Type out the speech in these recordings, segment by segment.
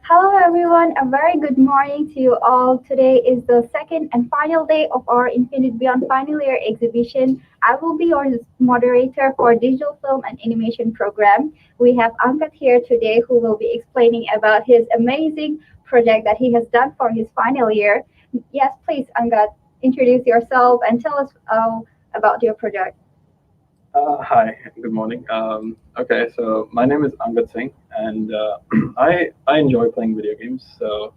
Hello, everyone. A very good morning to you all. Today is the second and final day of our Infinite Beyond Final Year exhibition. I will be your moderator for digital film and animation program. We have Ankat here today who will be explaining about his amazing project that he has done for his final year. Yes, please, Ankat, introduce yourself and tell us about your project. Hi, good morning. Okay, so my name is Angad Singh, and I enjoy playing video games. So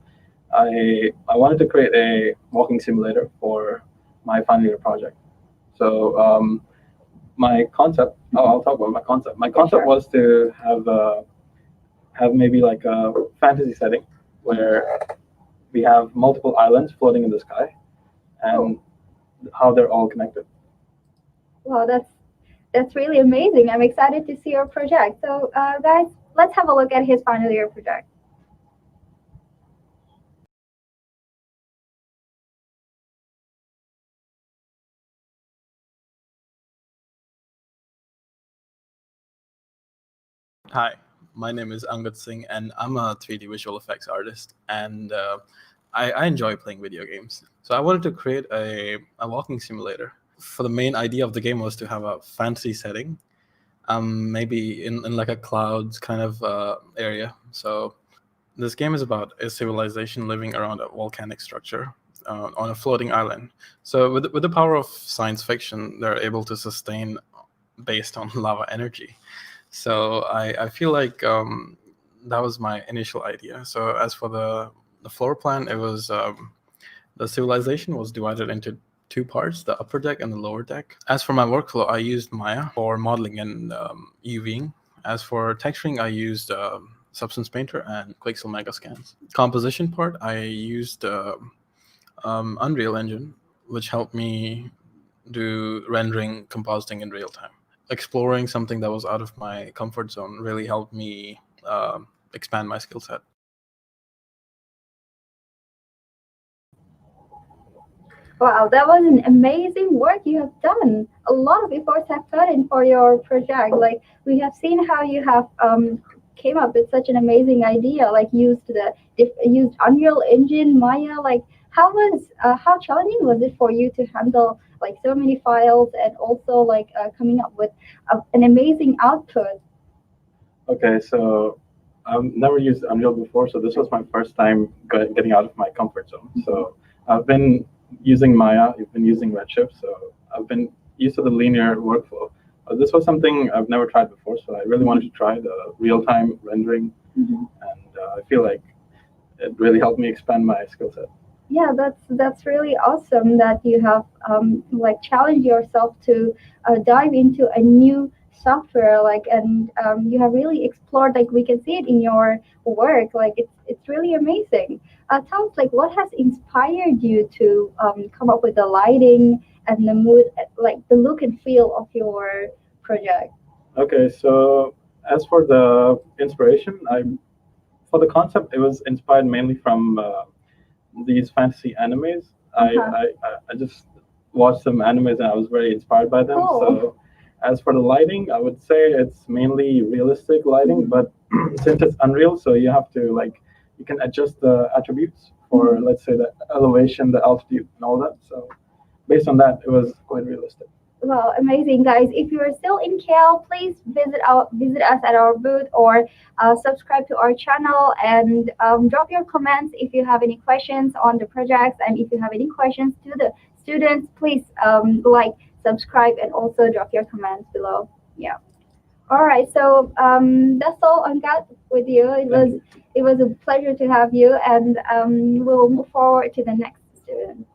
I wanted to create a walking simulator for my final year project. So my concept. Oh, I'll talk about my concept. My Yeah, concept sure. was to have maybe like a fantasy setting where we have multiple islands floating in the sky, Oh, and how they're all connected. wow, that's really amazing. I'm excited to see your project. So, guys, let's have a look at his final year project. Hi, my name is Angad Singh, and I'm a 3D visual effects artist, and I enjoy playing video games. So I wanted to create a walking simulator. For the main idea of the game was to have a fantasy setting, maybe in like a clouds kind of area. So this game is about a civilization living around a volcanic structure on a floating island. So with the power of science fiction, they're able to sustain based on lava energy. So I feel like that was my initial idea. So as for the floor plan, it was the civilization was divided into two parts, the upper deck and the lower deck. As for my workflow, I used Maya for modeling and UVing. As for texturing, I used Substance Painter and Quixel Megascans. Composition part, I used Unreal Engine, which helped me do rendering, compositing in real time. Exploring something that was out of my comfort zone really helped me expand my skill set. Wow, that was an amazing work you have done. A lot of efforts have put in for your project. Like we have seen how you have came up with such an amazing idea. Like used Unreal Engine, Maya. Like how challenging was it for you to handle like so many files and also like coming up with an amazing output? Okay, so I've never used Unreal before, so this was my first time getting out of my comfort zone. So I've been using Maya, I've been using Redshift, so I've been used to the linear workflow. This was something I've never tried before, so I really wanted to try the real-time rendering, Mhm. and I feel like it really helped me expand my skill set. Yeah, that's really awesome that you have like challenged yourself to dive into a new software like and you have really explored like we can see it in your work like it's really amazing. Tell us like what has inspired you to come up with the lighting and the mood like the look and feel of your project. Okay, so as for the inspiration, I for the concept, it was inspired mainly from these fantasy animes. Uh-huh. I just watched some animes and I was very inspired by them. Cool. So, as for the lighting, I would say it's mainly realistic lighting, but since it's Unreal, so you have to like you can adjust the attributes for let's say the elevation, the altitude, and all that. So, based on that, it was quite realistic. Well, amazing, guys. If you are still in KL, please visit us at our booth or subscribe to our channel and drop your comments if you have any questions on the projects and if you have any questions to the students, please like, subscribe, and also drop your comments below. Yeah. All right. So that's all on that with you. It was a pleasure to have you, and we'll move forward to the next student.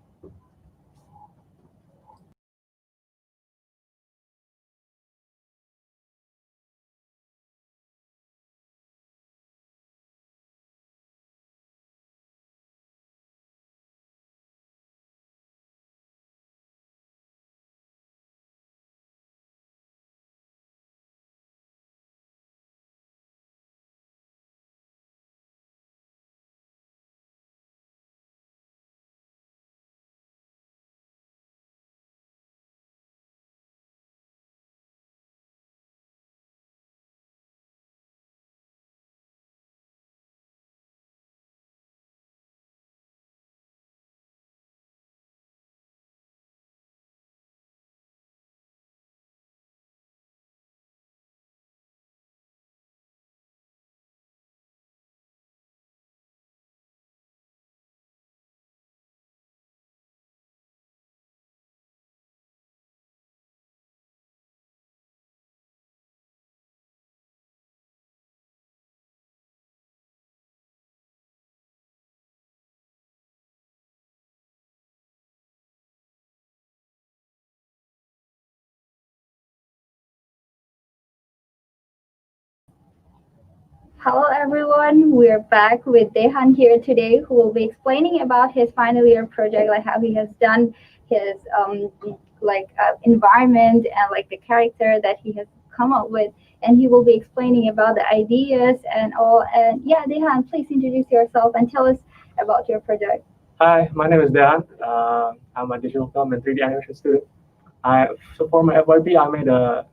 Hello everyone, we're back with Dehan here today, who will be explaining about his final year project, like how he has done his environment and like the character that he has come up with, and he will be explaining about the ideas and all. And yeah, Dehan, please introduce yourself and tell us about your project. Hi, my name is Dan. I'm a digital film and 3D animation student. So for my FYP, I made a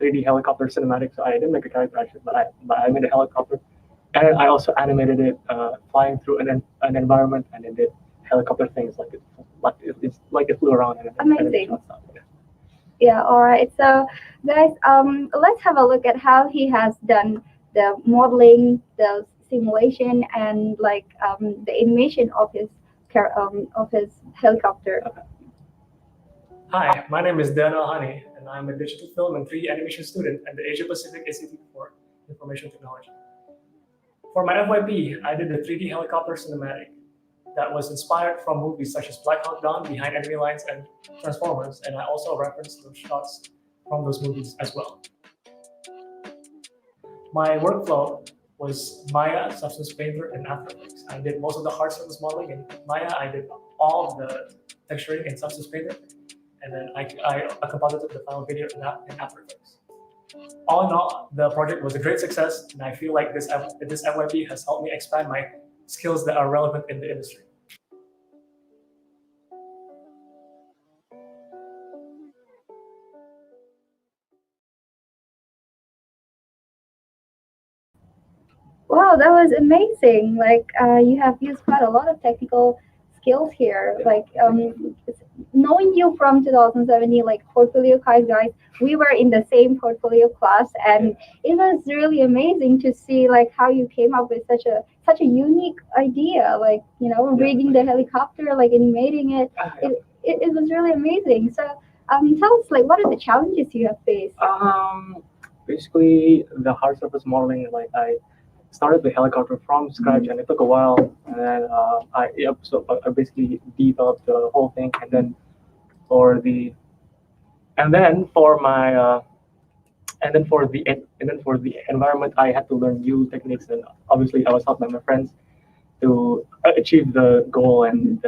3D helicopter cinematic. So I didn't make a character actually, but I made a helicopter, and I also animated it flying through an environment, and it did helicopter things it's like it flew around and Amazing. shot stuff. Yeah. Yeah, all right. So, guys, let's have a look at how he has done the modeling, the simulation, and the animation of his helicopter. Hi, my name is Dan Alhani, and I'm a digital film and 3D animation student at the Asia Pacific Institute for Information Technology. For my FYP, I did a 3D helicopter cinematic that was inspired from movies such as Black Hawk Down, Behind Enemy Lines, and Transformers, and I also referenced those shots from those movies as well. My workflow was Maya, Substance Painter, and After Effects. I did most of the hard surface modeling in Maya. I did all of the texturing in Substance Painter, and then I composited the final video in After Effects. All in all, the project was a great success, and I feel like this FYP has helped me expand my skills that are relevant in the industry. Wow, that was amazing. You have used quite a lot of technical skills here. Knowing you from 2017, like portfolio guys, we were in the same portfolio class, and it was really amazing to see like how you came up with such a unique idea. Rigging the helicopter, like animating it. It was really amazing. So, tell us like what are the challenges you have faced? Basically, the hard surface modeling, like I started the helicopter from scratch, and it took a while. And then I basically developed the whole thing, and then for the and then for my and then for the environment, I had to learn new techniques, and obviously I was helped by my friends to achieve the goal and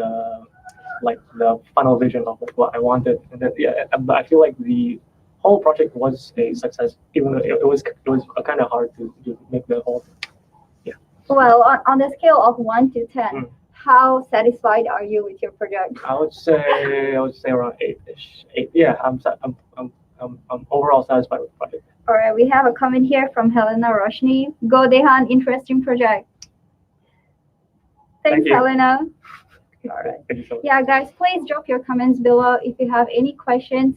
like the final vision of like, what I wanted. And then but I feel like the whole project was a success, even though it was kind of hard to make the whole thing. Well, on the scale of 1 to 10, Mm. how satisfied are you with your project? I would say around 8-ish. 8. Yeah, I'm overall satisfied with the project. All right, we have a comment here from Helena Roshni. Go Dehan, interesting project. Thanks, Thank you. Helena. All right. Thank you so much. Yeah, guys, please drop your comments below if you have any questions.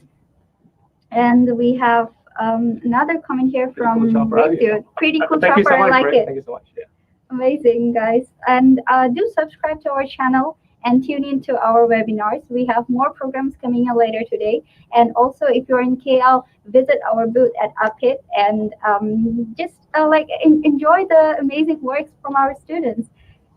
And we have another comment here Pretty cool from chopper. Rick Dude. Pretty cool Thank you chopper, so I much, like Rick. it. Thank you so much. Yeah. Amazing, guys. And do subscribe to our channel and tune in to our webinars. We have more programs coming in later today. And also, if you're in KL, visit our booth at Upkit and just enjoy the amazing works from our students.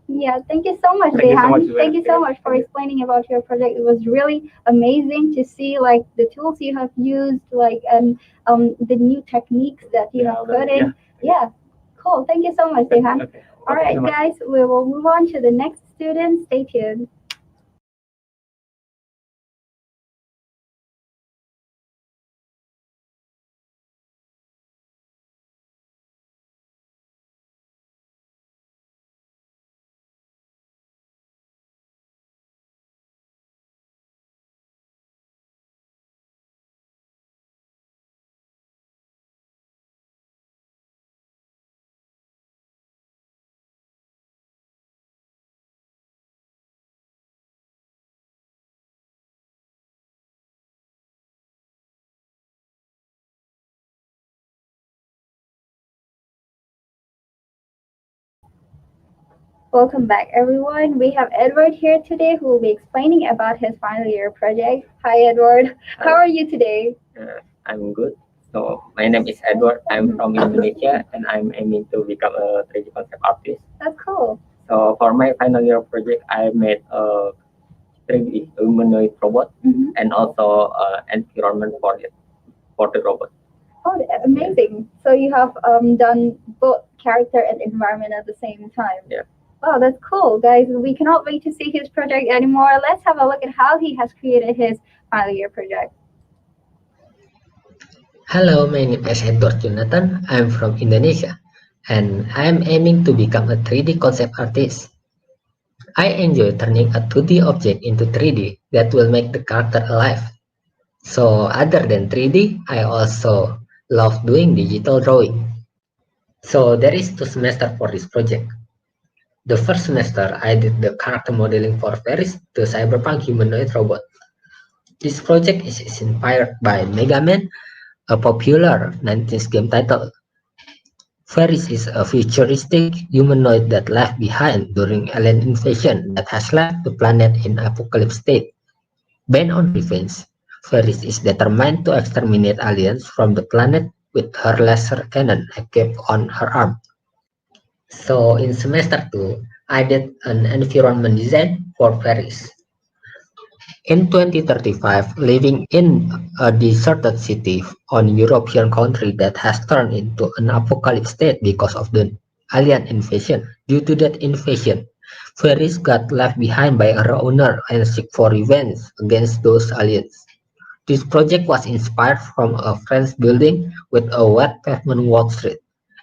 Yeah, thank you so much, Thank you so Dehan. much, Zubeda. Thank you so much for Thank you. explaining about your project. It was really amazing to see like the tools you have used, and the new techniques that you have put in. Yeah, cool. Thank you so much, Dehan. Okay. All Thank you right, so much. guys, we will move on to the next student. Stay tuned. Welcome back, everyone. We have Edward here today who will be explaining about his final year project. Hi, Edward. How are you today? I'm good. So my name is Edward. I'm from Indonesia, and I'm aiming to become a 3D concept artist. That's cool. So for my final year project, I made a 3D humanoid robot Mhm. and also environment for it for the robot. Oh, amazing! So you have done both character and environment at the same time. Yeah. Wow, that's cool, guys. We cannot wait to see his project anymore. Let's have a look at how he has created his final year project. Hello, my name is Edward Jonathan. I'm from Indonesia and I'm aiming to become a 3D concept artist. I enjoy turning a 2D object into 3D that will make the character alive. So, other than 3D, I also love doing digital drawing. So, there is 2 semesters for this project. The first semester, I did the character modeling for Paris, the cyberpunk humanoid robot. This project is inspired by Mega Man, a popular 90s game title. Ferris is a futuristic humanoid that left behind during alien invasion that has left the planet in apocalypse state. Bent on revenge, Ferris is determined to exterminate aliens from the planet with her laser cannon equipped on her arm. So in semester 2, I did an environment design for Ferris. In 2035, living in a deserted city on European country that has turned into an apocalypse state because of the alien invasion. Due to that invasion, Ferris got left behind by her owner and seek for revenge against those aliens. This project was inspired from a French building with a wet pavement walk street,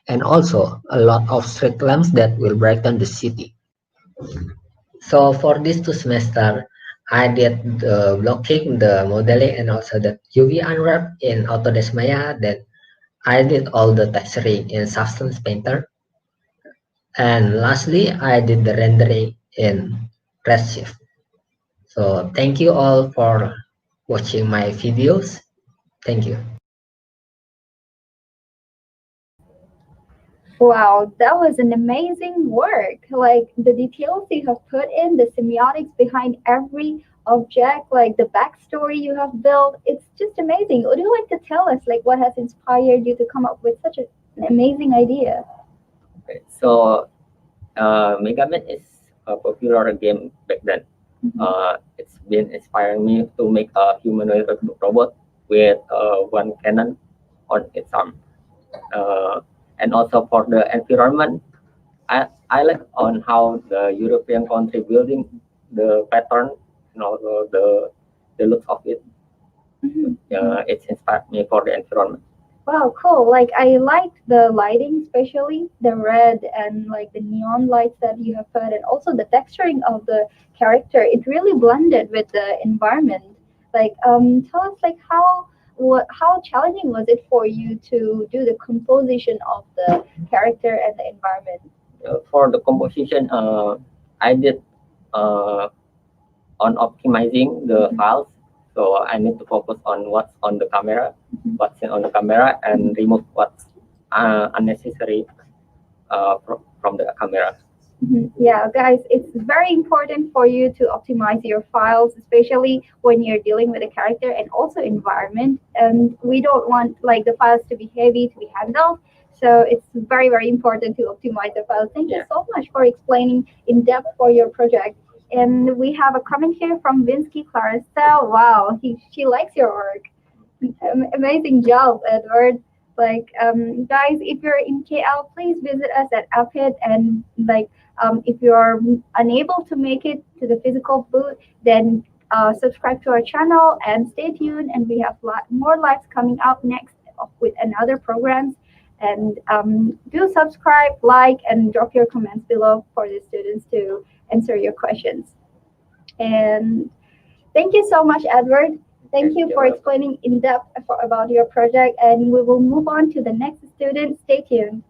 and also a lot of street lamps that will brighten the city. So for these 2 semesters, I did the blocking, the modeling, and also the UV unwrap in Autodesk Maya. Then I did all the texturing in Substance Painter. And lastly, I did the rendering in Redshift. So thank you all for watching my videos. Thank you. Wow, that was an amazing work. Like the details you have put in, the semiotics behind every object, like the backstory you have built, it's just amazing. Would you like to tell us like what has inspired you to come up with such an amazing idea? Okay. So Mega Man is a popular game back then. It's been inspiring me to make a humanoid robot with one cannon on its arm. Uh, and also for the environment, I like on how the European country building the pattern and also the look of it. Mhm. It's inspired me for the environment. Wow, cool. Like I liked the lighting, especially the red and like the neon lights that you have put, and also the texturing of the character. It really blended with the environment. Like, tell us like how challenging was it for you to do the composition of the character and the environment? For the composition, I did uh, on optimizing the files. So I need to focus on what's on the camera, what's on the camera, and remove what's unnecessary from the camera. Mhm. Yeah, guys, it's very important for you to optimize your files, especially when you're dealing with a character and also environment. And we don't want like the files to be heavy to be handled. So it's very, very important to optimize the files. Thank you Yeah. so much for explaining in depth for your project. And we have a comment here from Vinsky Clarissa. Wow, she likes your work. Amazing job, Edward. Like, guys, if you're in KL, please visit us at Uphit. And like, if you're unable to make it to the physical booth, then subscribe to our channel and stay tuned. And we have more lives coming up next with another programs. And do subscribe, like, and drop your comments below for the students to answer your questions. And thank you so much, Edward. Thank you for explaining in depth about your project, and we will move on to the next student. Stay tuned.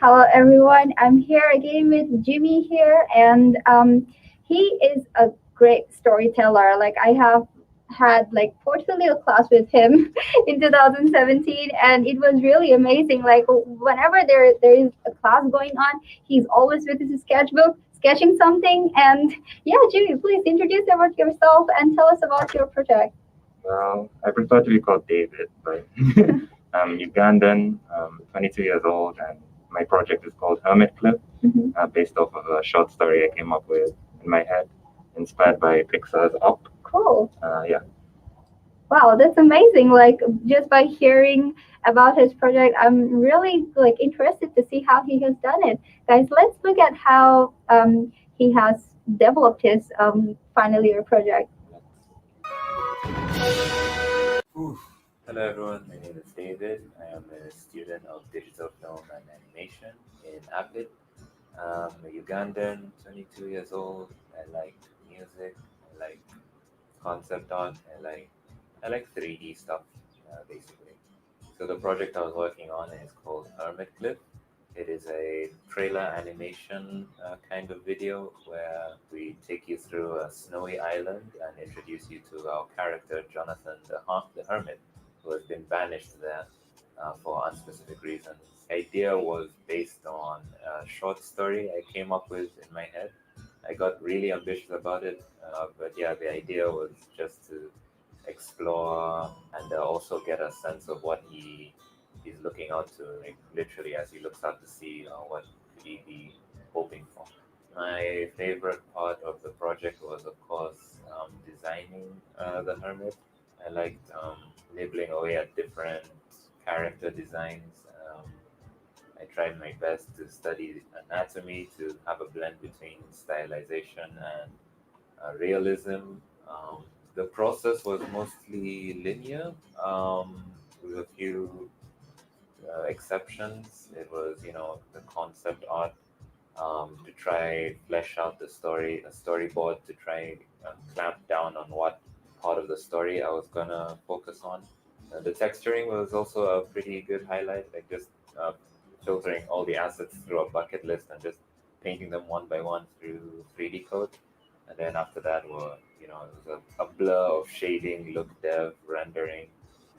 Hello, everyone. I'm here again with Jimmy here, and he is a great storyteller. Like I have had like portfolio class with him in 2017, and it was really amazing. Like whenever there is a class going on, he's always with his sketchbook sketching something. And yeah, Jimmy, please introduce about yourself and tell us about your project. Well, I prefer to be called David, but I'm Ugandan, 22 years old, and my project is called Hermit Cliff, Mhm. based off of a short story I came up with in my head, inspired by Pixar's Up. Cool. Yeah. Wow, that's amazing. Like just by hearing about his project, I'm really like interested to see how he has done it. Guys, let's look at how he has developed his final year project. Ooh. Hello everyone, my name is David. I am a student of digital film and animation in Apit. I'm a Ugandan, 22 years old. I like music, I like concept art, I like 3D stuff, basically. So the project I was working on is called Hermit Cliff. It is a trailer animation kind of video where we take you through a snowy island and introduce you to our character Jonathan the Hermit, who has been banished there for unspecific reasons. The idea was based on a short story I came up with in my head. I got really ambitious about it, but yeah, the idea was just to explore and also get a sense of what he's looking out to, like literally as he looks out to sea, what could he be hoping for. My favorite part of the project was, of course, designing the hermit. I liked nibbling away at different character designs. I tried my best to study anatomy to have a blend between stylization and realism. Um, the process was mostly linear, with a few exceptions. It was, the concept art, to try flesh out the story, a storyboard to try clamp down on what part of the story I was gonna focus on. The texturing was also a pretty good highlight, like just uh, filtering all the assets through a bucket list and just painting them one by one through 3D code. And then after that, it was a blur of shading, look dev, rendering.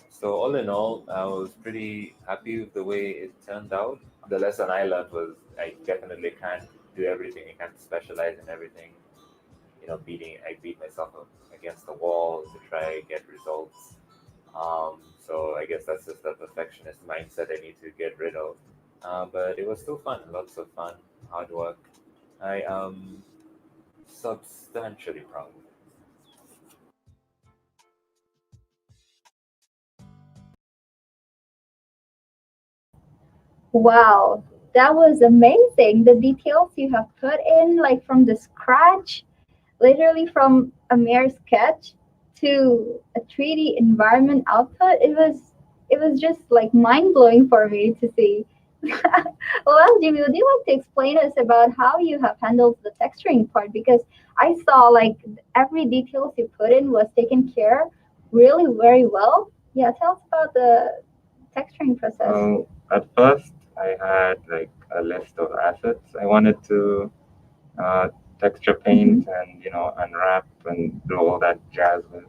So all in all, I was pretty happy with the way it turned out. The lesson I learned was I definitely can't do everything. I can't specialize in everything. I beat myself up against the wall to try and get results. So I guess that's just the perfectionist mindset I need to get rid of. But it was still fun, lots of fun, hard work. I am substantially proud. Wow, that was amazing. The details you have put in, like from the scratch, literally from a mere sketch to a 3D environment output, it was just like mind blowing for me to see. Well, Jimmy, would you like to explain us about how you have handled the texturing part? Because I saw like every details you put in was taken care really very well. Yeah, tell us about the texturing process. At first, I had like a list of assets I wanted to uh, texture paint and unwrap and do all that jazz with.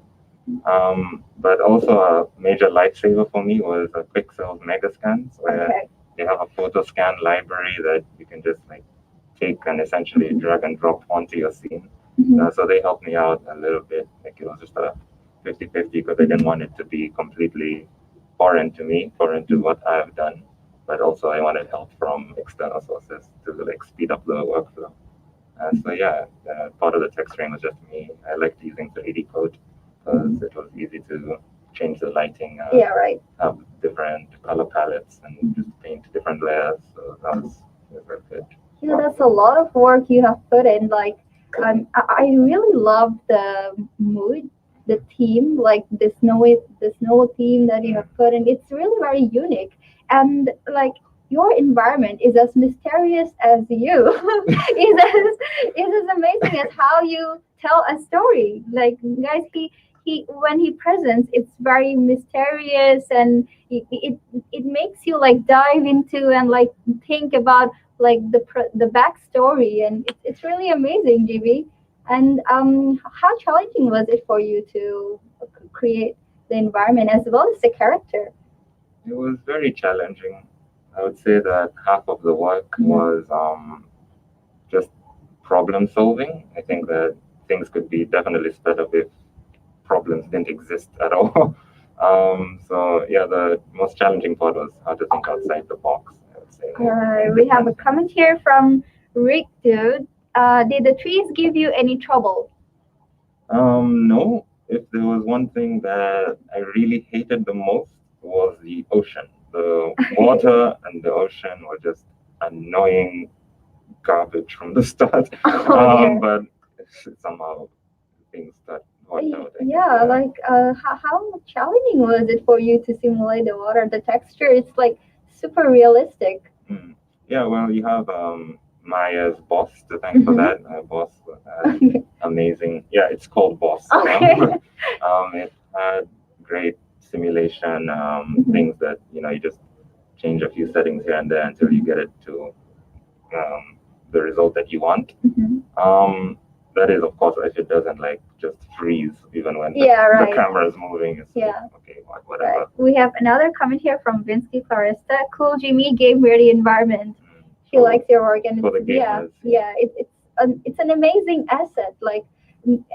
But also a major lifesaver for me was a Pixel mega scans where Okay. they have a photo scan library that you can just like take and essentially drag and drop onto your scene. So they helped me out a little bit. Like it was just a 50-50 because I didn't want it to be completely foreign to me, foreign to what I've done. But also I wanted help from external sources to like speed up the workflow. So yeah, part of the texturing was just me. I liked using 3D code because it was easy to change the lighting, Yeah, right. have different color palettes, and just paint different layers. So that was very good. Yeah, that's a lot of work you have put in. Like, I really love the mood, the theme, like the snow theme that you have put in. It's really very unique, and like your environment is as mysterious as you. is as amazing as how you tell a story. Like, guys, he when he presents, it's very mysterious, and it makes you like dive into and like think about like the backstory, and it's really amazing, GB. And how challenging was it for you to create the environment as well as the character? It was very challenging. I would say that half of the work was just problem solving. I think that things could be definitely sped up if problems didn't exist at all. So yeah, the most challenging part was how to think outside the box, I would say. We have a comment here from Rick Dude. Did the trees give you any trouble? No. If there was one thing that I really hated the most was the ocean. The water and the ocean were just annoying garbage from the start. Oh, dear. But somehow things that worked out. I think, Yeah, like how challenging was it for you to simulate the water? The texture, it's like super realistic. Mm. Yeah, well, you have Maya's boss to thank for that. Boss had amazing. Yeah, it's called Boss. Okay. It had great simulation things that you just change a few settings here and there until you get it to the result that you want. That is, of course, if it doesn't like just freeze even when the camera is moving. It's like, okay, whatever. Right. We have another comment here from Vinsky Clarista. Cool Jimmy, game ready environment. He likes your work, and For the yeah, gamers. it's an amazing asset. Like,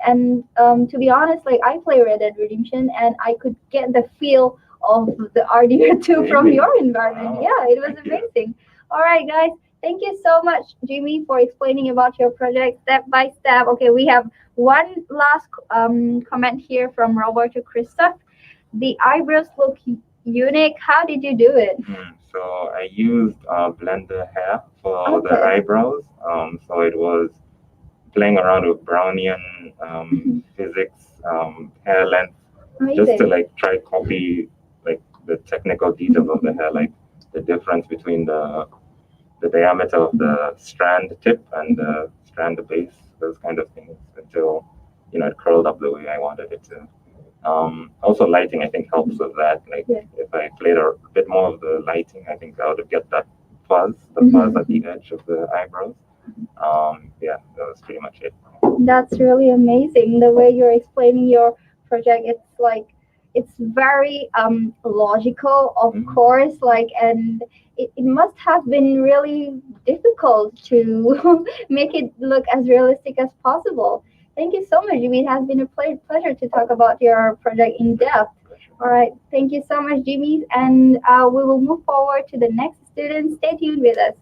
and to be honest, like I play Red Dead Redemption, and I could get the feel of the RDR 2 from Really? your environment. Wow. Yeah, it was Thank you. amazing. All right, guys. Thank you so much, Jimmy, for explaining about your project step by step. Okay, we have one last comment here from Roberto Christoph. The eyebrows look unique. How did you do it? So I used Blender hair for the Okay. eyebrows. So it was playing around with Brownian physics, hair length, just to Amazing. like try copy like the technical details of the hair, like the difference between the diameter of the strand tip and the strand base, those kind of things, until it curled up the way I wanted it to. Also, lighting I think helps with that. Like if I played a bit more of the lighting, I think I would get that fuzz, the fuzz at the edge of the eyebrows. Yeah, that was pretty much it. That's really amazing. The way you're explaining your project, it's like it's very logical, of course. Like, and it must have been really difficult to make it look as realistic as possible. Thank you so much, Jimmy. It has been a pleasure to talk about your project in depth. All right, thank you so much, Jimmy, and we will move forward to the next student. Stay tuned with us.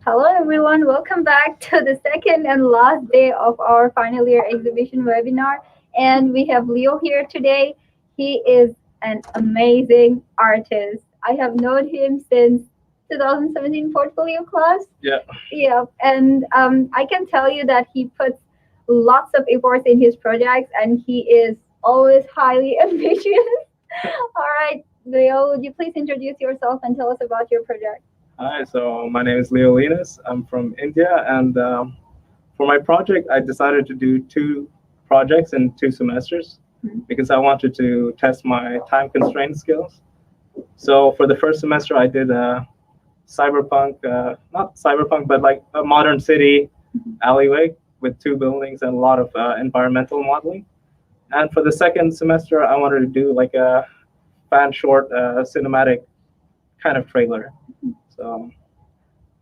Hello, everyone. Welcome back to the second and last day of our final year exhibition webinar. And we have Leo here today. He is an amazing artist. I have known him since 2017 portfolio class. Yeah. Yeah, and I can tell you that he puts lots of efforts in his projects, and he is always highly ambitious. All right, Leo, would you please introduce yourself and tell us about your project? Hi, so my name is Leo Linus. I'm from India, and for my project, I decided to do 2 projects in 2 semesters because I wanted to test my time constraint skills. So for the first semester, I did a cyberpunk, not cyberpunk, but like a modern city alleyway with 2 buildings and a lot of environmental modeling. And for the second semester, I wanted to do like a fan short cinematic kind of trailer. So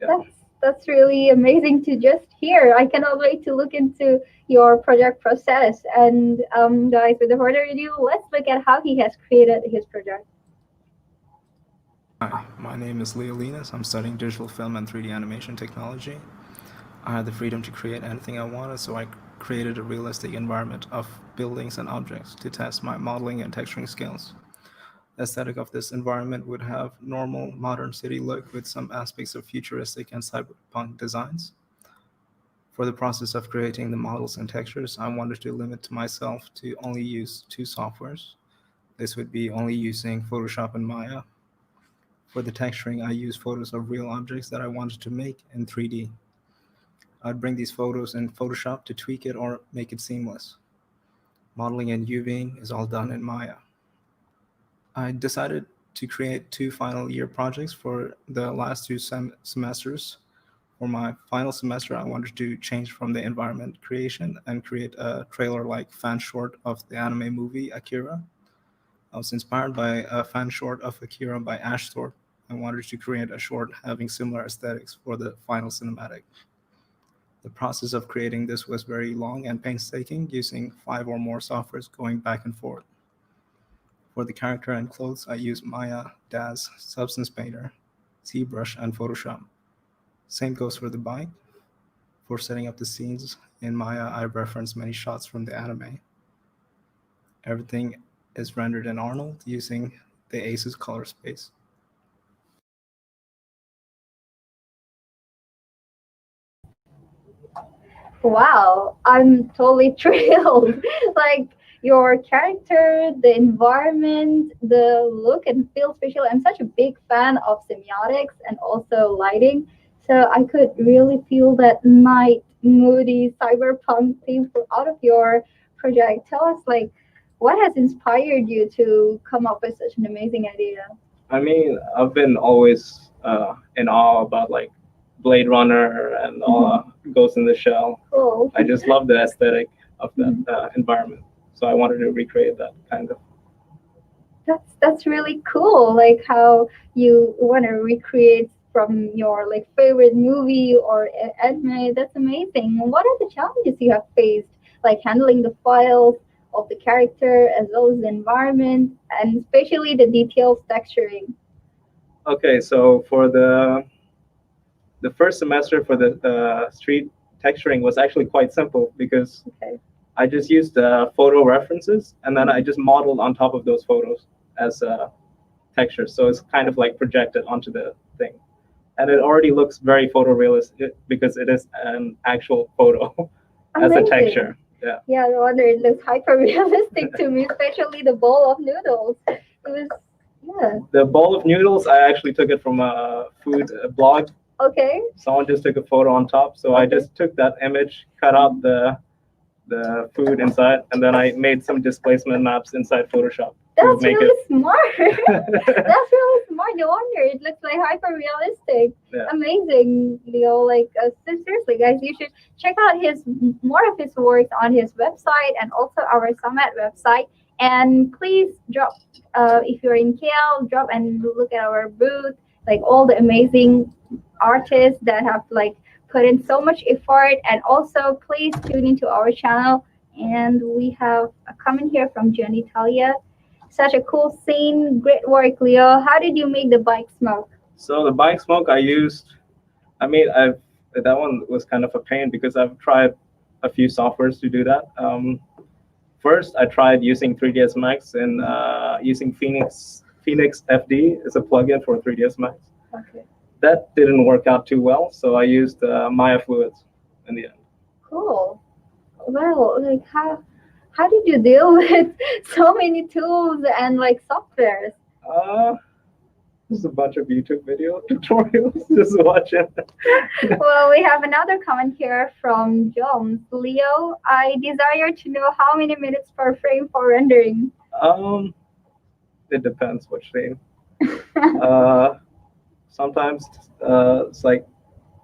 yeah. That's really amazing to just hear. I cannot wait to look into your project process. And guys, without further ado, let's look at how he has created his project. Hi, my name is Leo Linus. I'm studying digital film and 3D animation technology. I had the freedom to create anything I wanted, so I created a realistic environment of buildings and objects to test my modeling and texturing skills. The aesthetic of this environment would have normal modern city look with some aspects of futuristic and cyberpunk designs. For the process of creating the models and textures, I wanted to limit myself to only use two softwares. This would be only using Photoshop and Maya. For the texturing, I used photos of real objects that I wanted to make in 3D. I'd bring these photos in Photoshop to tweak it or make it seamless. Modeling and UVing is all done in Maya. I decided to create two final year projects for the last two semesters. For my final semester, I wanted to change from the environment creation and create a trailer-like fan short of the anime movie Akira. I was inspired by a fan short of Akira by Ash Thorpe. I wanted to create a short having similar aesthetics for the final cinematic. The process of creating this was very long and painstaking, using 5 or more softwares going back and forth. For the character and clothes, I used Maya, DAZ, Substance Painter, ZBrush, and Photoshop. Same goes for the bike. For setting up the scenes in Maya, I referenced many shots from the anime. Everything is rendered in Arnold using the ASUS color space. Wow, I'm totally thrilled. Like your character, the environment, the look and feel, especially. I'm such a big fan of semiotics and also lighting. So I could really feel that night, moody, cyberpunk theme out of your project. Tell us, like, what has inspired you to come up with such an amazing idea? I mean, I've been always in awe about like Blade Runner and Ghost in the Shell. Cool. I just love the aesthetic of that environment, so I wanted to recreate that kind of. That's really cool. Like how you want to recreate from your like favorite movie or anime. That's amazing. What are the challenges you have faced, like handling the files of the character as well as the environment, and especially the details texturing? Okay, so for the first semester for the street texturing was actually quite simple because Okay. I just used photo references and then I just modeled on top of those photos as textures. So it's kind of like projected onto the thing. And it already looks very photorealistic because it is an actual photo as a Amazing. texture. Yeah. Yeah, no wonder it looks hyper realistic to me, especially the bowl of noodles. It was, yeah. The bowl of noodles, I actually took it from a food blog. Okay. Someone just took a photo on top. So I just took that image, cut out the food inside, and then I made some displacement maps inside Photoshop. That's really smart. That's really smart. No wonder it looks like hyper realistic. Yeah. Amazing, Leo. Like seriously, guys, you should check out his more of his works on his website and also our Summit website. And please drop if you're in KL, drop and look at our booth. Like all the amazing artists that have like put in so much effort, and also please tune into our channel. And we have a comment here from Jenny Talia. Such a cool scene. Great work, Leo. How did you make the bike smoke? So the bike smoke I used, I mean, that one was kind of a pain because I've tried a few softwares to do that. First, I tried using 3ds Max and using Phoenix FD is a plugin for 3ds Max. Okay. That didn't work out too well, so I used Maya Fluids in the end. Cool. Well, like how did you deal with so many tools and like softwares? Just a bunch of YouTube video tutorials. Just watch it. Well, we have another comment here from Jones. Leo, I desire to know how many minutes per frame for rendering. It depends which frame. Sometimes it's like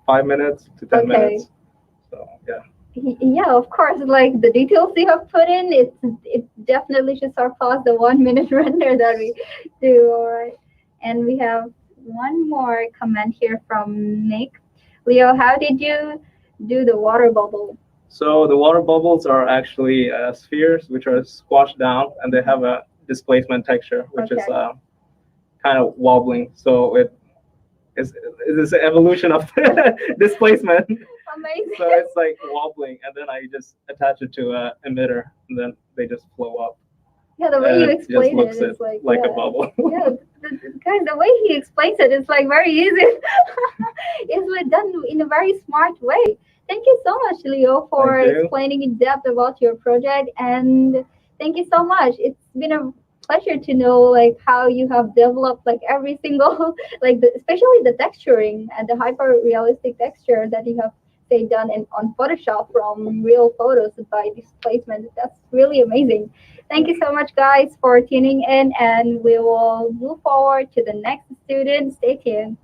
5 minutes to 10 minutes. So yeah. Yeah, of course. Like the details you have put in, it definitely should surpass the 1 minute render that we do. All right. And we have one more comment here from Nick. Leo, how did you do the water bubble? So the water bubbles are actually spheres which are squashed down, and they have a displacement texture, which is kind of wobbling. So it's an evolution of displacement. Amazing. So it's like wobbling, and then I just attach it to a emitter, and then they just flow up. Yeah, the way you And it just explain it, looks it's like like a yeah, bubble. yeah. Guys, the way he explains it is like very easy. It's like done in a very smart way. Thank you so much, Leo, for Thank you. explaining in depth about your project, and thank you so much. It's been a pleasure to know like how you have developed like every single like especially the texturing and the hyper realistic texture that you have say done in on Photoshop from real photos by displacement. That's really amazing. Thank you so much, guys, for tuning in, and we will move forward to the next student. Stay tuned.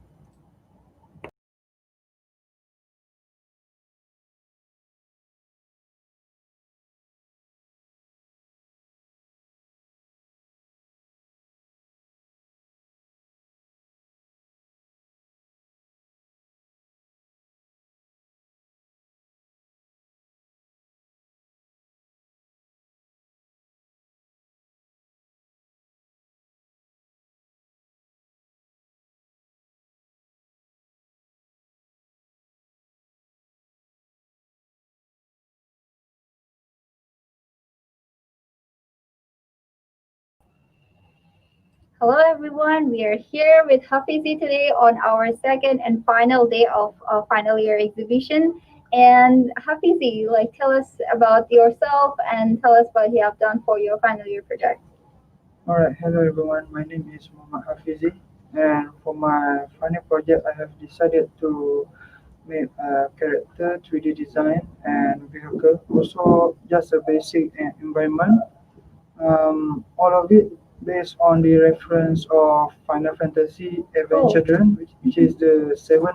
Hello, everyone. We are here with Hafizi today on our second and final day of final year exhibition. And Hafizi, like, tell us about yourself and tell us what you have done for your final year project. Alright, hello everyone. My name is Muhammad Hafizi, and for my final project, I have decided to make a character 3D design and vehicle. Also, just a basic environment. All of it based on the reference of Final Fantasy Adventure Cool. Children, which is the seven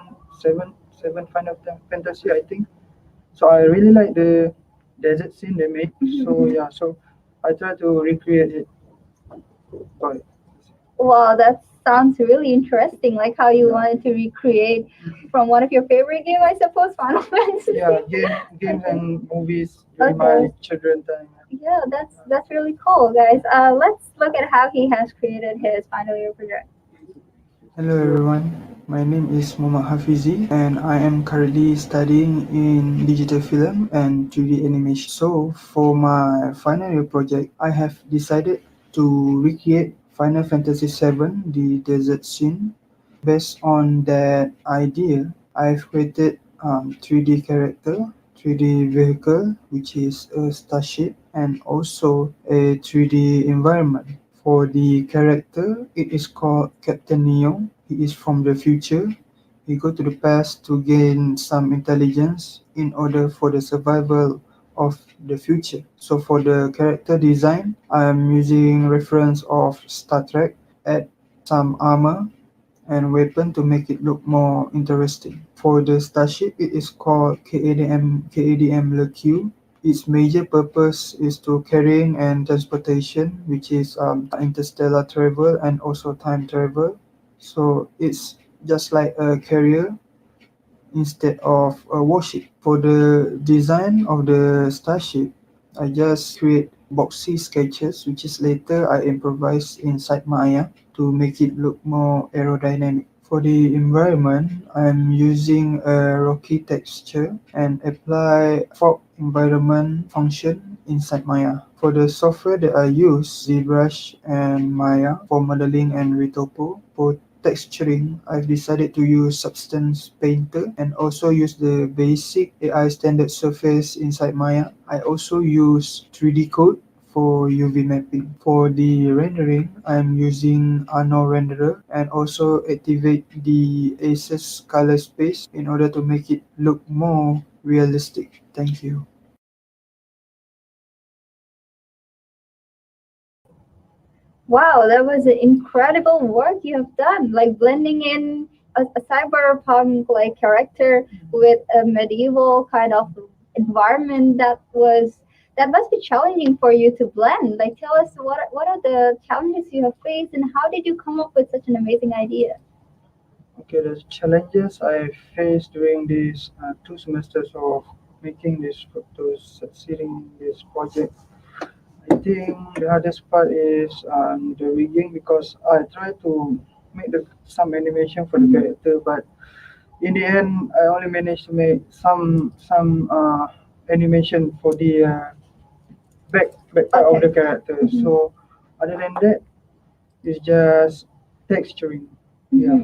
Final Fantasy, I think. So I really like the desert scene they make. So yeah, so I try to recreate it. Sorry. Wow, that sounds really interesting. Like how you wanted to recreate from one of your favorite game, I suppose, Final Fantasy. Yeah, games Okay. and movies during Okay. my children time. Yeah, that's really cool, guys. Let's look at how he has created his final year project. Hello everyone, my name is Muhammad Hafizi and I am currently studying in digital film and 3D animation. So for my final year project, I have decided to recreate Final Fantasy VII, the desert scene. Based on that idea, I've created 3D character, 3D vehicle, which is a starship, and also a 3D environment. For the character, it is called Captain Neo. He is from the future. He go to the past to gain some intelligence in order for the survival of the future. So for the character design, I am using reference of Star Trek, add some armor and weapon to make it look more interesting. For the starship, it is called KADM LQ. Its major purpose is to carrying and transportation, which is interstellar travel and also time travel. So it's just like a carrier instead of a warship. For the design of the starship, I just create boxy sketches, which is later I improvise inside Maya to make it look more aerodynamic. For the environment, I'm using a rocky texture and apply fog environment function inside Maya. For the software that I use, ZBrush and Maya for modeling and retopo. For texturing, I've decided to use Substance Painter and also use the basic AI standard surface inside Maya. I also use 3D Code for UV mapping. For the rendering, I'm using Arno Renderer and also activate the Aces color space in order to make it look more realistic. Thank you. Wow, that was an incredible work you have done. Like blending in a cyberpunk like character with a medieval kind of environment that must be challenging for you to blend. Like tell us what are the challenges you have faced and how did you come up with such an amazing idea? Okay, the challenges I faced during these 2 semesters of making these photos, succeeding in this project, I think the hardest part is the rigging because I try to make some animation for the character, but in the end, I only managed to make some animation for the back part of the character. So other than that, it's just texturing. Yeah,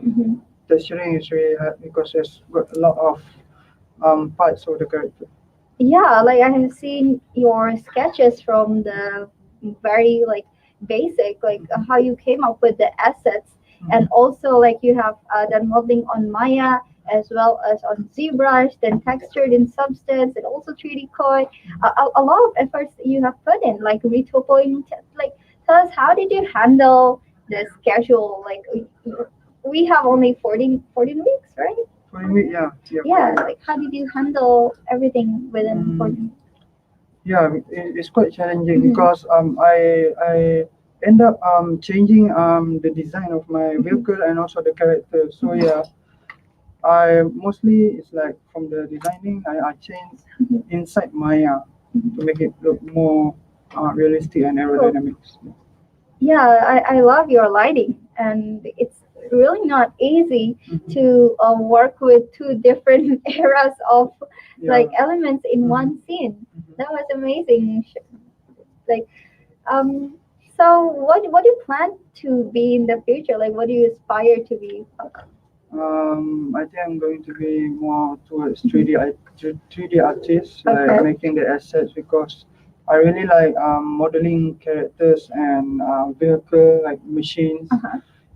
texturing is really hard because there's got a lot of parts of the character. Yeah, like I have seen your sketches from the very like basic, like how you came up with the assets, and also like you have done modeling on Maya as well as on ZBrush, then textured in Substance, and also 3D Koi. A lot of efforts that you have put in, like retopoing. Like, tell us how did you handle the schedule? Like, we have only 14 weeks, right? For me, yeah, yeah. Yeah, like how did you handle everything within 14? Yeah, it's quite challenging because I end up changing the design of my vehicle and also the character. So yeah, I mostly it's like from the designing I change inside Maya to make it look more realistic and aerodynamics. Yeah, I love your lighting, and it's really not easy to work with two different eras of like elements in one scene. That was amazing. Like, um, so what do you plan to be in the future? Like, what do you aspire to be? I think I'm going to be more towards 3D artist, like making the assets because I really like modeling characters and vehicle like machines.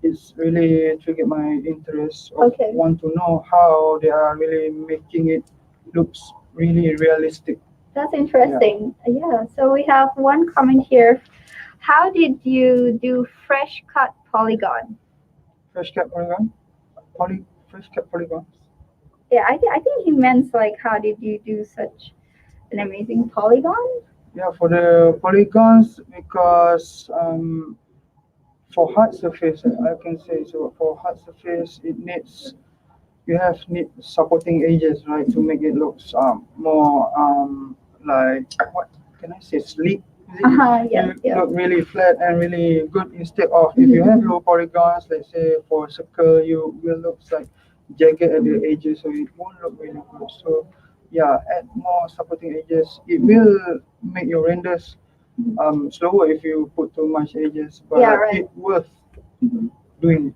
It's really triggered my interest of want to know how they are really making it looks really realistic. That's interesting. Yeah. So we have one comment here. How did you do fresh cut polygon? Fresh cut polygon, fresh cut polygons. Yeah, I think he meant like how did you do such an amazing polygon? Yeah, for the polygons because for hard surface I can say so for hard surface it needs you have need supporting edges right to make it looks more like what can I say sleek. Yeah, You look really flat and really good instead of if you have low polygons, let's say for a circle you will look like jagged at the edges so it won't look really good. So yeah, add more supporting edges. It will make your renders slower if you put too much edges, but it worth doing.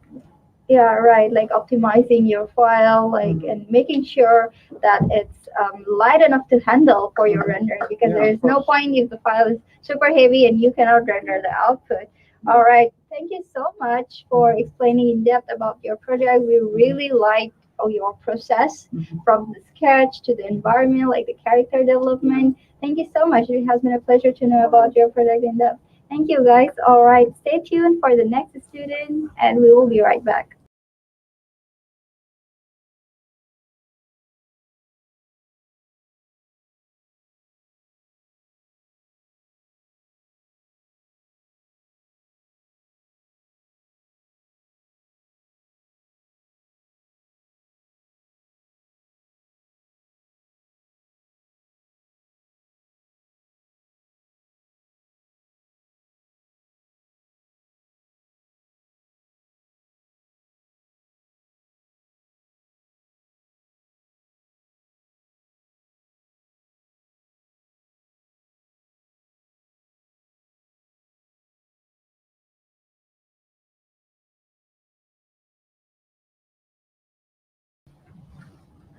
Yeah, right. Like optimizing your file, like and making sure that it's light enough to handle for your render because there is no point if the file is super heavy and you cannot render the output. All right. Thank you so much for explaining in depth about your project. We really liked your process from the sketch to the environment, like the character development. Thank you so much. It has been a pleasure to know about your project in depth. Thank you, guys. All right. Stay tuned for the next student, and we will be right back.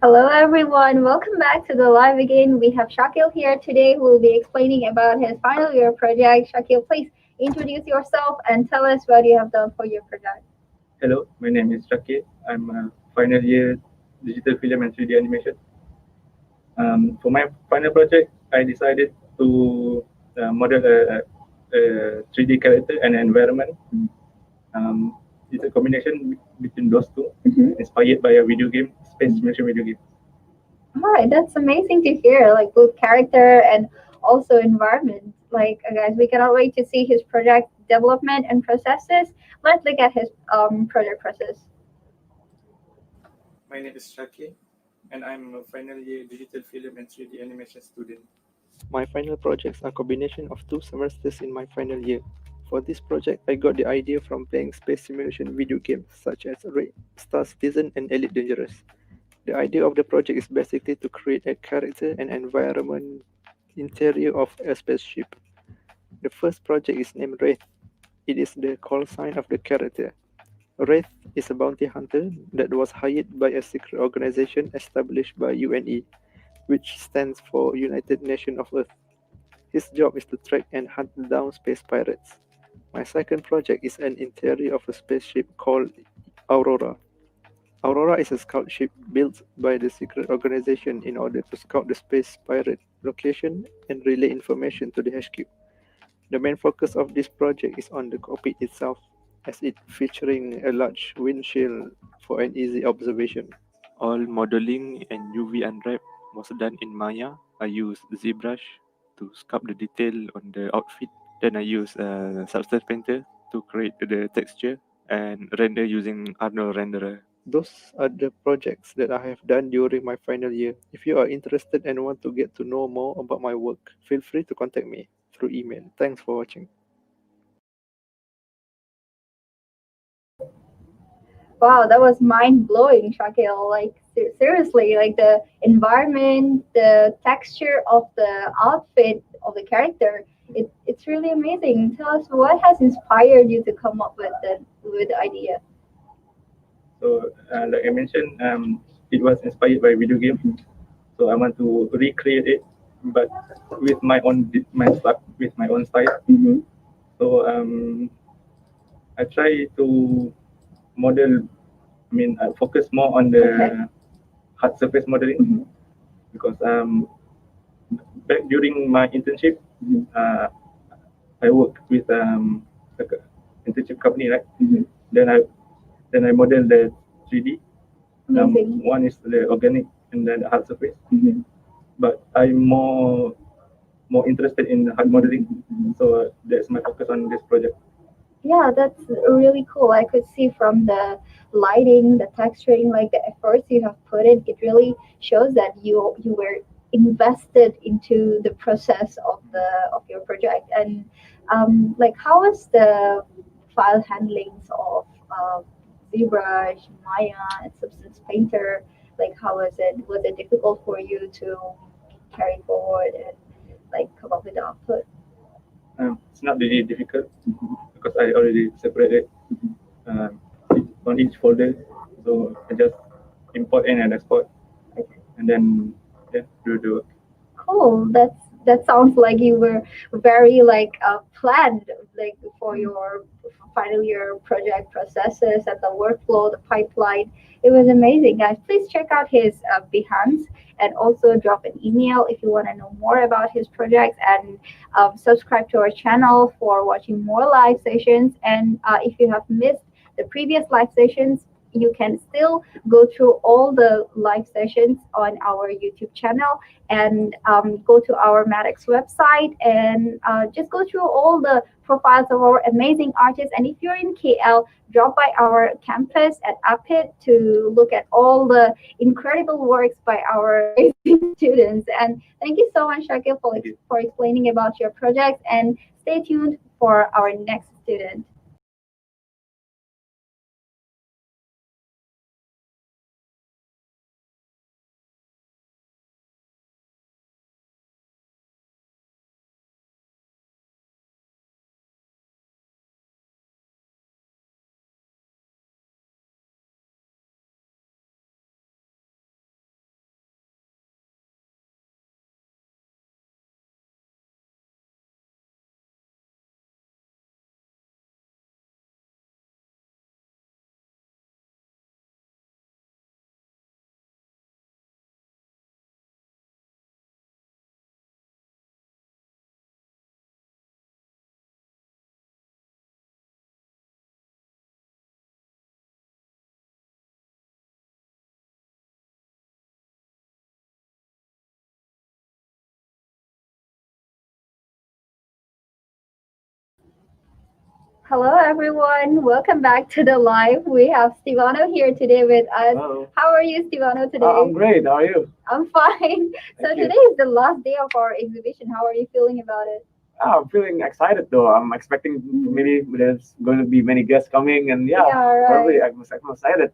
Hello, everyone. Welcome back to the live again. We have Shakil here today who will be explaining about his final year project. Shakil, please introduce yourself and tell us what you have done for your project. Hello, my name is Shakir. I'm a final year digital film and 3D animation. For my final project, I decided to model a 3D character and environment. It's a combination between those two, inspired by a video game, space simulation video game. All right, that's amazing to hear. Like both character and also environment. Like guys, we cannot wait to see his project development and processes. Let's look at his project process. My name is Shaki, and I'm a final year digital film and 3D animation student. My final projects are a combination of 2 semesters in my final year. For this project, I got the idea from playing space simulation video games such as Star Citizen and Elite Dangerous. The idea of the project is basically to create a character and environment interior of a spaceship. The first project is named Wraith. It is the call sign of the character. Wraith is a bounty hunter that was hired by a secret organization established by UNE, which stands for United Nations of Earth. His job is to track and hunt down space pirates. My second project is an interior of a spaceship called Aurora. Aurora is a scout ship built by the secret organization in order to scout the space pirate location and relay information to the HQ. The main focus of this project is on the cockpit itself, as it featuring a large windshield for an easy observation. All modeling and UV unwrap was done in Maya. I used ZBrush to sculpt the detail on the outfit. Then I used Substance Painter to create the texture and render using Arnold Renderer. Those are the projects that I have done during my final year. If you are interested and want to get to know more about my work, feel free to contact me through email. Thanks for watching. Wow, that was mind blowing, Shakil. Like seriously, like the environment, the texture of the outfit of the character, it's really amazing. Tell us what has inspired you to come up with the idea. So, like I mentioned, it was inspired by video game. So I want to recreate it, but with my own style. Mm-hmm. So I try to model. I focus more on the hard surface modeling because back during my internship, I worked with like a internship company, right? Then I model the 3D. Amazing. One is the organic and then the hard surface. But I'm more interested in hard modeling, so that's my focus on this project. Yeah, that's really cool. I could see from the lighting, the texturing, like the efforts you have put in, it really shows that you were invested into the process of your project. And like, how was the file handlings of ZBrush, Maya, and Substance Painter? Like, how was it? Was it difficult for you to carry forward and like come up with the output? It's not really difficult because I already separated um, on each folder, so I just import in and export, and then do the work. Cool. That sounds like you were very like planned like for your final year project processes and the workflow, the pipeline. It was amazing, guys. Please check out his Behance and also drop an email if you want to know more about his projects and subscribe to our channel for watching more live sessions. And if you have missed the previous live sessions, you can still go through all the live sessions on our YouTube channel and go to our Maddox website and just go through all the profiles of our amazing artists. And if you're in KL, drop by our campus at APIT to look at all the incredible works by our amazing students. And thank you so much, Shakil, for explaining about your projects. And stay tuned for our next student. Hello, everyone. Welcome back to the live. We have Stevano here today with us. Hello. How are you, Stevano, today? I'm great. How are you? I'm fine. So Thank you. today is the last day of our exhibition. How are you feeling about it? I'm feeling excited though. I'm expecting maybe there's going to be many guests coming, and yeah, Yeah, probably right. I'm excited.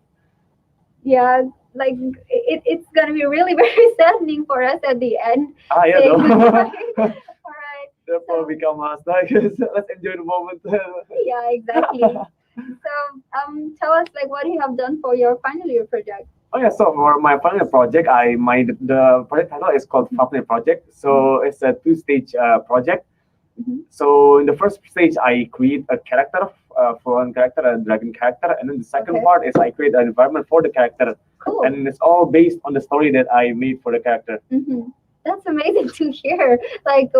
Yeah, like it's gonna be really very saddening for us at the end Yeah, saying though. goodbye. All right. That'll probably So become last night. Let's enjoy the moment. yeah, exactly. So tell us like what you have done for your final year project. Oh yeah, so for my final project, the project title is called Fafnir Project. So it's a two-stage project. Mhm. So in the first stage, I create a character for one character, a dragon character, and then the second Okay. part is I create an environment for the character, Cool. and it's all based on the story that I made for the character. That's amazing to hear. Like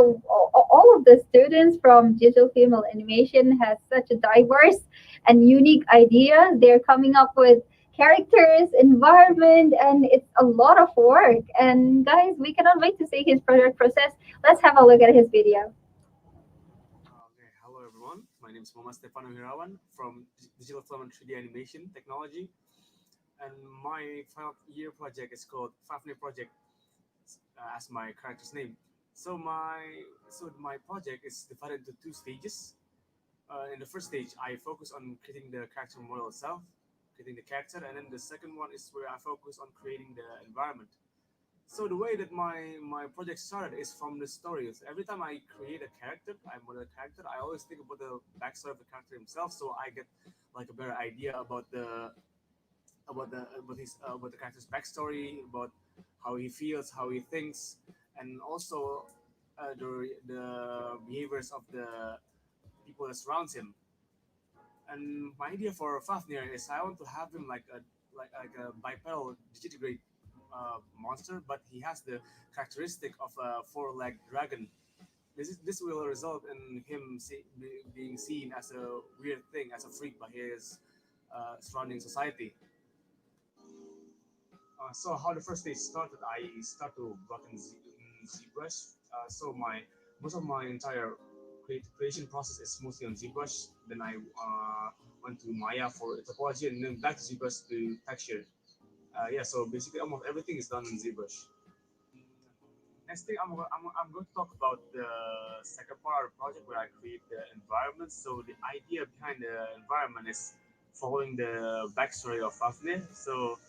all of the students from digital film and animation has such a diverse and unique idea. They're coming up with characters, environment, and it's a lot of work. And guys, we cannot wait to see his project process. Let's have a look at his video. Okay, hello everyone. My name is Mama Stefano Hirawan from Digital Film and 3D Animation Technology, and my final year project is called Fafnir Project, as my character's name. So my project is divided into two stages. In the first stage, I focus on creating the character model itself, creating the character, and then the second one is where I focus on creating the environment. So the way that my project started is from the stories. Every time I create a character, I model a character, I always think about the backstory of the character himself, so I get like a better idea about the character's backstory, about how he feels, how he thinks, and also the behaviors of the people that surrounds him. And my idea for Fafnir is I want to have him like a bipedal digitigrade monster, but he has the characteristic of a four-legged dragon. This will result in him being seen as a weird thing, as a freak by his surrounding society. So how the first day started, I start to work in ZBrush. So my most of my entire creation process is mostly on ZBrush. Then I went to Maya for topology, and then back to ZBrush to texture. Yeah, so basically almost everything is done in ZBrush. Next thing, I'm going to talk about the second part of the project where I create the environment. So the idea behind the environment is following the backstory of Fafnir. So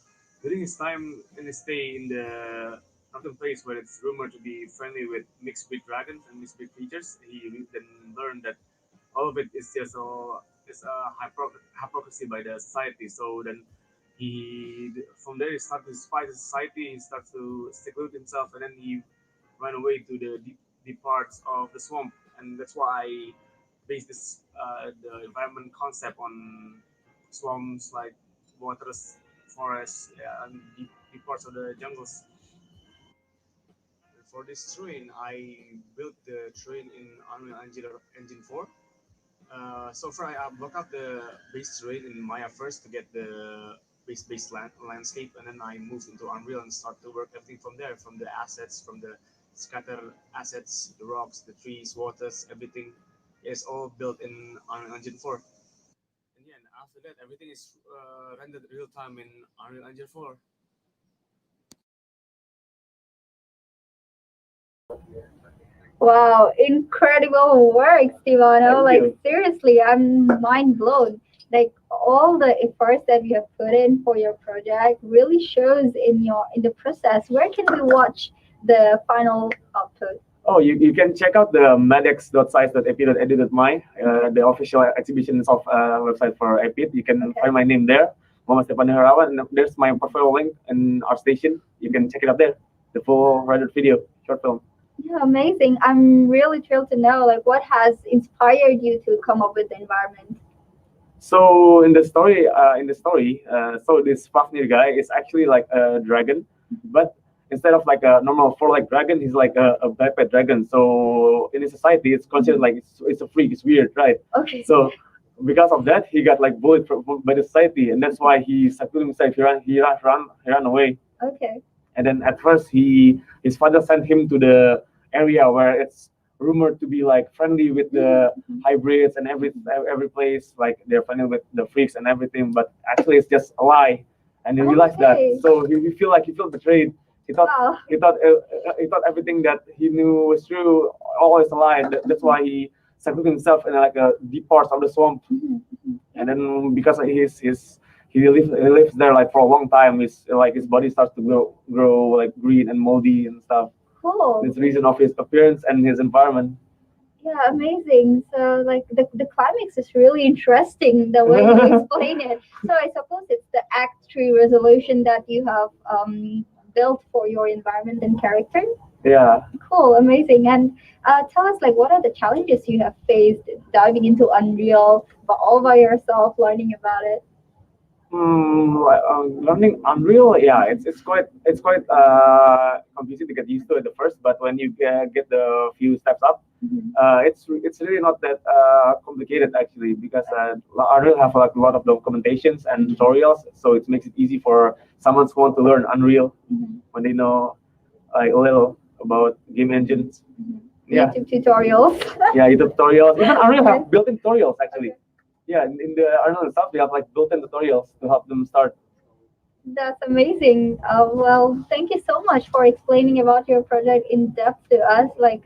during his time in his stay in the northern place where it's rumored to be friendly with mixed breed dragons and mixed breed creatures, he then learned that all of it is just hypocrisy by the society. So then from there he started to despise the society. He starts to seclude himself, and then he ran away to the deep parts of the swamp, and that's why I based this the environment concept on swamps like waters, forests, yeah, and deep parts of the jungles. For this train, I built the train in Unreal Engine 4. So far, I block out the base terrain in Maya first to get the base landscape, and then I move into Unreal and start to work everything from there, from the assets, from the scatter assets, the rocks, the trees, waters, everything is all built in Unreal Engine 4. And yeah, and after that, everything is rendered real time in Unreal Engine 4. Wow, incredible work, Stevano. Thank Like you. seriously, I'm mind blown. Like all the efforts that you have put in for your project really shows in the process. Where can we watch the final output? Oh, you can check out the medex.size.ap.edu.my, the official exhibitions of website for APIT. You can Okay. find my name there, Muhammad Stefano Herawan, and there's my profile link in our station. You can check it out there, the full rendered video, short film. Yeah, amazing. I'm really thrilled to know like what has inspired you to come up with the environment. So so this Fafnir guy is actually like a dragon, but instead of like a normal four-legged dragon, he's like a biped dragon. So in his society, it's considered like it's a freak, it's weird, right? Okay. So because of that, he got like bullied by the society, and that's why he secluded himself. He ran away. Okay. And then at first, his father sent him to the area where it's rumored to be like friendly with the hybrids and every place, like they're friendly with the freaks and everything, but actually it's just a lie. And he realized that, Okay. so he felt betrayed. He thought Wow. he thought everything that he knew was true, all is a lie. That's why he secluded himself in like a deep parts of the swamp. And then because of he lives there like for a long time, his body starts to grow like green and moldy and stuff. Cool. It's the reason of his appearance and his environment. Yeah, amazing. So like the climax is really interesting the way you explain it. So I suppose it's the Act 3 resolution that you have built for your environment and character. Yeah. Cool, amazing. And tell us like what are the challenges you have faced diving into Unreal but all by yourself learning about it? Learning Unreal, yeah, it's quite confusing to get used to at the first, but when you get the few steps up, it's really not that complicated actually, because Unreal have like a lot of documentations and tutorials, so it makes it easy for someone who want to learn Unreal when they know like a little about game engines. Yeah, YouTube tutorials. yeah, YouTube tutorials. Even Unreal have built-in tutorials actually. Yeah, in the Unreal stuff, they have like built-in tutorials to help them start. That's amazing. Well, thank you so much for explaining about your project in depth to us, like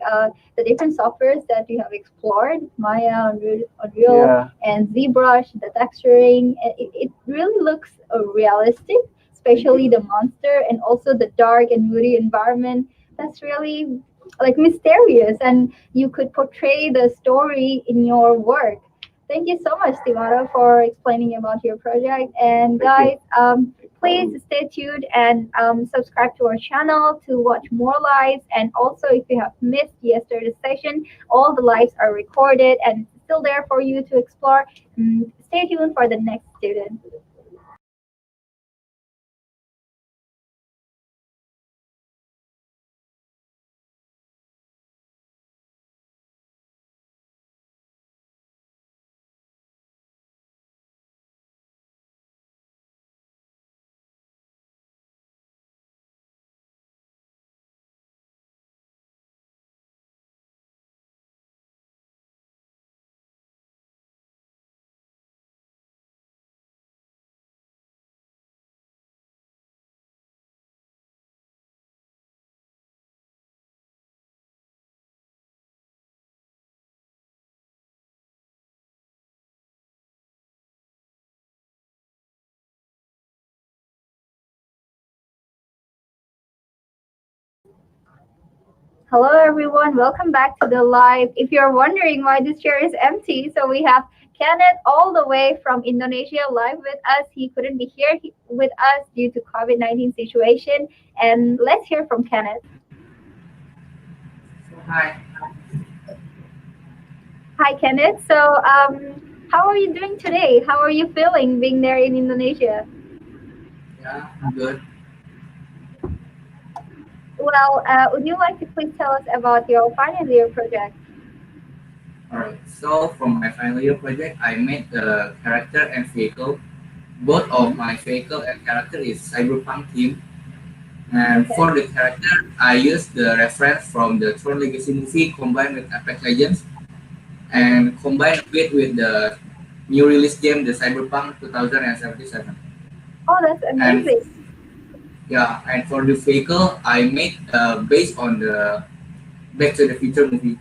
the different softwares that you have explored, Maya, Unreal, Yeah. and ZBrush, the texturing. It really looks realistic, especially the monster and also the dark and moody environment. That's really like mysterious, and you could portray the story in your work. Thank you so much, Timara, for explaining about your project. And Thank guys, please stay tuned and subscribe to our channel to watch more lives. And also, if you have missed yesterday's session, all the lives are recorded and still there for you to explore. Stay tuned for the next student. Hello, everyone. Welcome back to the live. If you're wondering why this chair is empty, so we have Kenneth all the way from Indonesia live with us. He couldn't be here with us due to COVID-19 situation. And let's hear from Kenneth. Hi. Hi, Kenneth. So, how are you doing today? How are you feeling being there in Indonesia? Yeah, I'm good. Well, would you like to please tell us about your final year project? Alright, so for my final year project, I made the character and vehicle. Both of my vehicle and character is cyberpunk theme. And for the character, I used the reference from the Tron Legacy movie combined with Apex Legends and combined with the new release game, the Cyberpunk 2077. Oh, that's amazing. Yeah, and for the vehicle, I made based on the Back to the Future movie.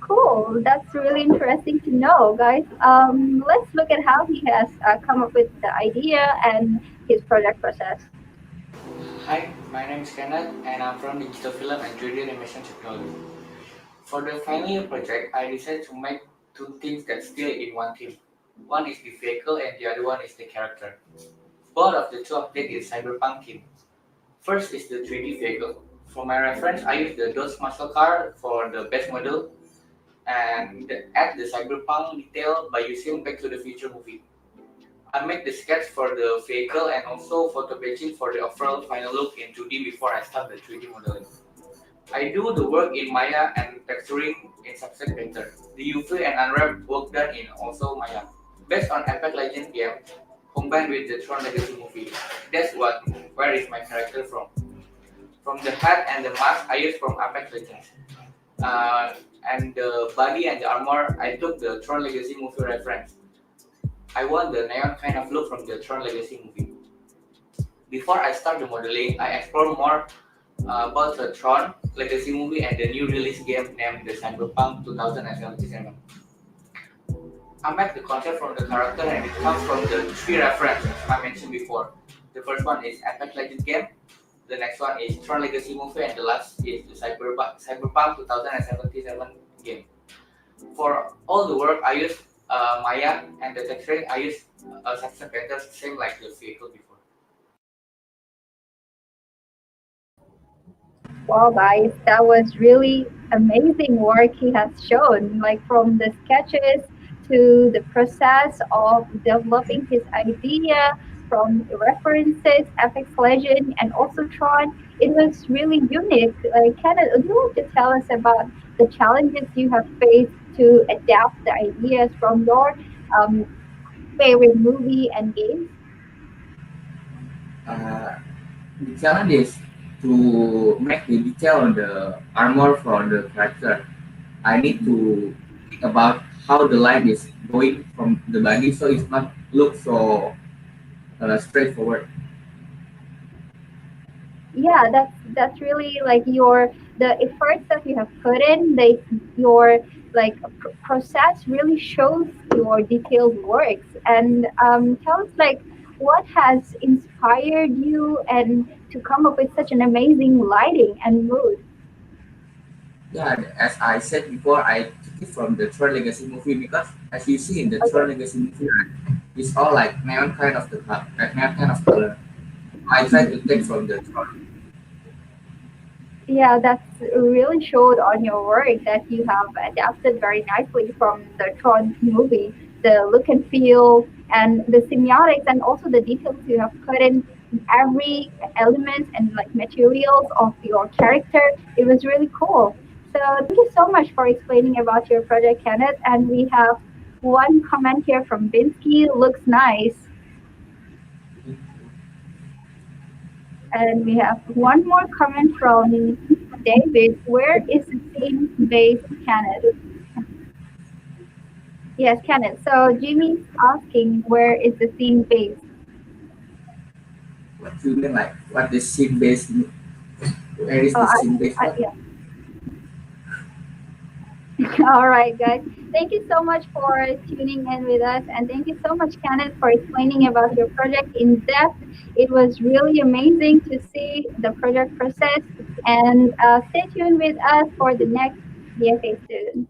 Cool. That's really interesting to know, guys. Let's look at how he has come up with the idea and his project process. Hi, my name is Kenneth and I'm from Digital Film and 3D Animation Technology. For the final year project, I decided to make two things that still in one team. One is the vehicle and the other one is the character. Both of the two objects is cyberpunk theme. First is the 3D vehicle. For my reference, I use the Dodge muscle car for the base model and add the cyberpunk detail by using Back to the Future movie. I make the sketch for the vehicle and also photo batching for the overall final look in 2D before I start the 3D modeling. I do the work in Maya and texturing in Substance Painter. The UV and unwrapped work done in also Maya. Based on Apex Legends game, combined with the Tron Legacy movie. That's where is my character from. From the hat and the mask I use from Apex Legends. Uh, and the body and the armor, I took the Tron Legacy movie reference. I want the neon kind of look from the Tron Legacy movie. Before I start the modeling, I explore more about the Tron Legacy movie and the new release game named the Cyberpunk 2077. I met the concept from the character and it comes from the three references I mentioned before. The first one is Apex Legends game, the next one is Tron Legacy movie, and the last is the Cyberpunk 2077 game. For all the work, I use Maya, and the texturing I use Substance Painter, same like the vehicle before. Wow, guys, that was really amazing work he has shown, like from the sketches to the process of developing his idea, from references, Apex Legend, and also Tron. It was really unique. Like, Kenneth, would you like to tell us about the challenges you have faced to adapt the ideas from your um, favorite movie and games? Uh, the challenge is to make the detail on the armor for the character. I need to think about how the light is going from the body, so it's not look so straightforward. Yeah, that's really like your the efforts that you have put in. Your like process really shows your detailed works. And tell us like what has inspired you and to come up with such an amazing lighting and mood. Yeah, as I said before, I took it from the Tron Legacy movie because, as you see in the Tron Okay. Legacy movie, it's all like neon kind of the like neon kind of color. I try to take from the Tron. Yeah, that's really showed on your work that you have adapted very nicely from the Tron movie. The look and feel and the semiotics and also the details you have put in every element and like materials of your character. It was really cool. So thank you so much for explaining about your project, Kenneth. And we have one comment here from Binsky. Looks nice. And we have one more comment from David. Where is the theme based, Kenneth? Yes, Kenneth. So Jimmy's asking where is the theme based? What you mean, like what the scene based? Where is Oh, the scene based? What? yeah. All right, guys. Thank you so much for tuning in with us, and thank you so much, Kenneth, for explaining about your project in depth. It was really amazing to see the project process, and stay tuned with us for the next DFA student.